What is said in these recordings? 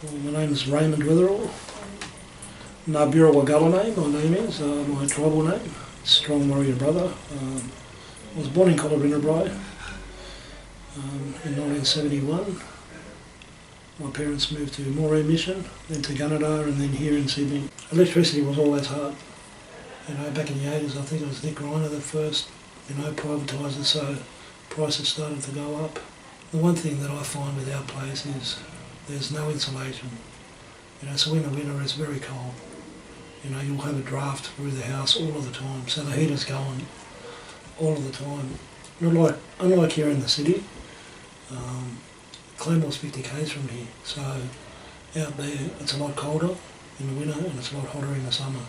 Well, my name is Raymond Weatherall. Nabira Wagala name, my name is, my tribal name, Strong Warrior Brother. I was born in Collarinabri in 1971. My parents moved to Moree Mission, then to Gunnedah and then here in Sydney. Electricity was always hard. Back in the 80s I think it was Nick Greiner that first, privatised it, so prices started to go up. The one thing that I find with our place is there's no insulation. So in the winter it's very cold. You'll have a draft through the house all of the time, so the heater's going all of the time. Unlike here in the city, Claymore's 50 k's from here, so out there it's a lot colder in the winter and it's a lot hotter in the summer.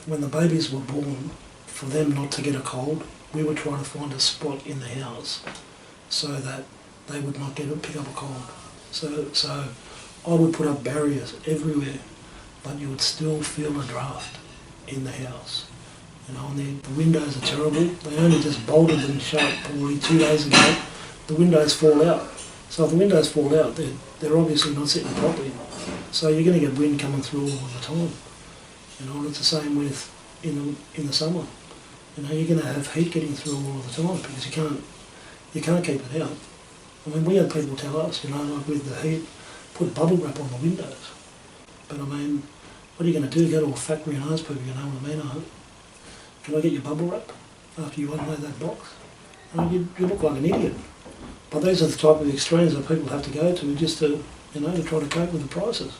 When the babies were born, for them not to get a cold, we would try to find a spot in the house so that they would not pick up a cold. So I would put up barriers everywhere, but you would still feel a draft in the house. And the windows are terrible. They only just bolted them shut probably 2 days ago. The windows fall out. So if the windows fall out, they're obviously not sitting properly. So you're going to get wind coming through all the time. And it's the same with in the summer. You're going to have heat getting through all the time because you can't keep it out. We had people tell us, like with the heat, put bubble wrap on the windows. But what are you going to do? Go to a factory and ask people, can I get your bubble wrap after you unload that box? You look like an idiot. But these are the type of extremes that people have to go to just to try to cope with the prices.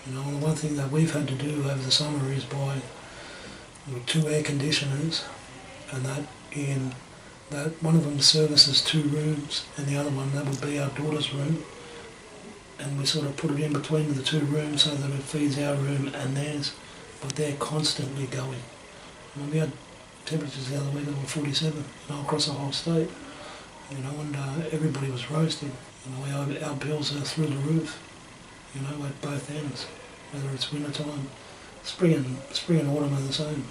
And the one thing that we've had to do over the summer is buy 2 air conditioners, and that one of them services 2 rooms, and the other one, that would be our daughter's room. And we sort of put it in between the 2 rooms so that it feeds our room and theirs, but they're constantly going. We had temperatures the other week that were 47, across the whole state, and everybody was roasting. Our bills are through the roof, at both ends, whether it's winter time, spring and autumn are the same.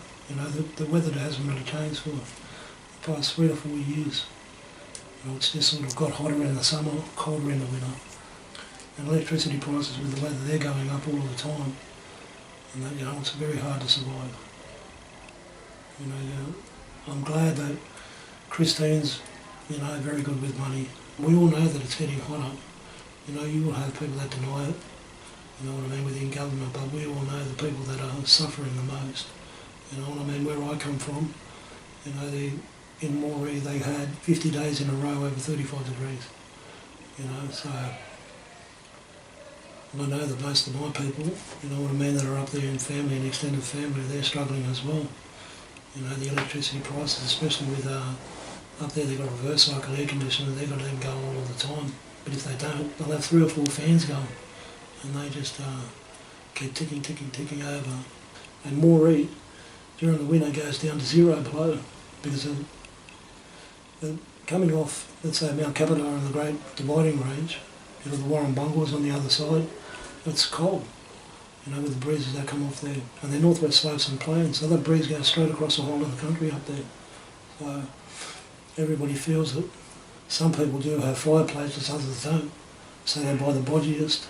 The weather hasn't really changed for the past 3 to 4 years. It's just sort of got hotter in the summer, colder in the winter. And electricity prices with the weather, they're going up all of the time. And it's very hard to survive. I'm glad that Christine's, very good with money. We all know that it's getting hotter. You will have people that deny it, within government, but we all know the people that are suffering the most. Where I come from, in Moree they had 50 days in a row over 35 degrees. So I know that most of my people, that are up there in family and extended family, they're struggling as well. The electricity prices, especially with up there they've got reverse cycle air conditioner, they've got them going all of the time. But if they don't, they'll have 3 or 4 fans going, and they just keep ticking over. And Moree, during the winter, goes down to 0 below because of coming off, let's say, Mount Capita and the Great Dividing Range, the Warrumbungles on the other side, it's cold, with the breezes that come off there. And they're northwest slopes and plains, so that breeze goes straight across the whole of the country up there. So everybody feels it. Some people do have fireplaces, others don't. So they buy the bodgiest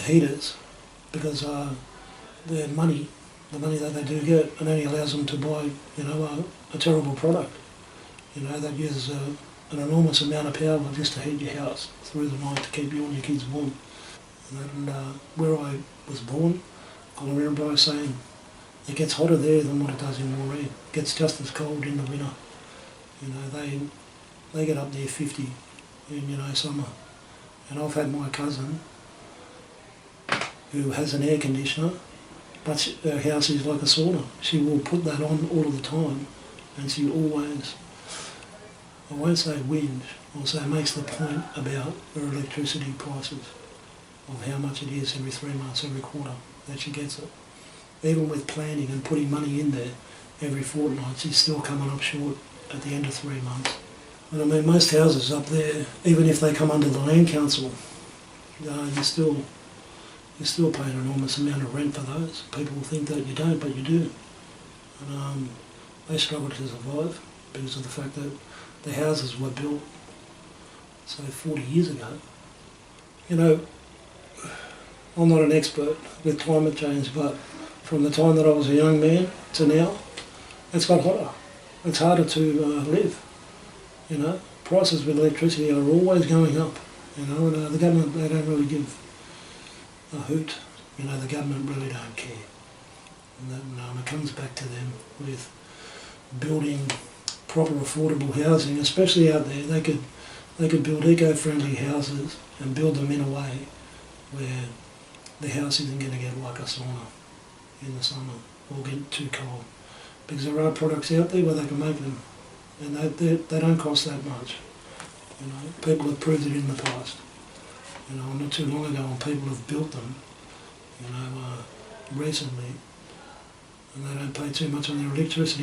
heaters because their money, the money that they do get, it only allows them to buy, a terrible product. That uses an enormous amount of power just to heat your house through the night to keep you and your kids warm. And where I was born, I remember saying it gets hotter there than what it does in Moree. It gets just as cold in the winter. They get up near 50 in summer. And I've had my cousin who has an air conditioner, but her house is like a sauna. She will put that on all of the time, and she always, I won't say whinge, I'll say makes the point about her electricity prices, of how much it is every 3 months, every quarter, that she gets it. Even with planning and putting money in there every fortnight, she's still coming up short at the end of 3 months. And most houses up there, even if they come under the land council, you're still paying an enormous amount of rent for those. People think that you don't, but you do. And they struggle to survive because of the fact that the houses were built, say, 40 years ago. I'm not an expert with climate change, but from the time that I was a young man to now, it's got hotter. It's harder to live. You know, prices with electricity are always going up. You know, and the government, they don't really give a hoot. You know, the government really don't care. And it comes back to them with building proper affordable housing, especially out there. They could build eco-friendly houses and build them in a way where the house isn't going to get like a sauna in the summer or get too cold. Because there are products out there where they can make them, and they don't cost that much. You know, people have proved it in the past. You know, not too long ago, when people have built them, you know, recently, and they don't pay too much on their electricity.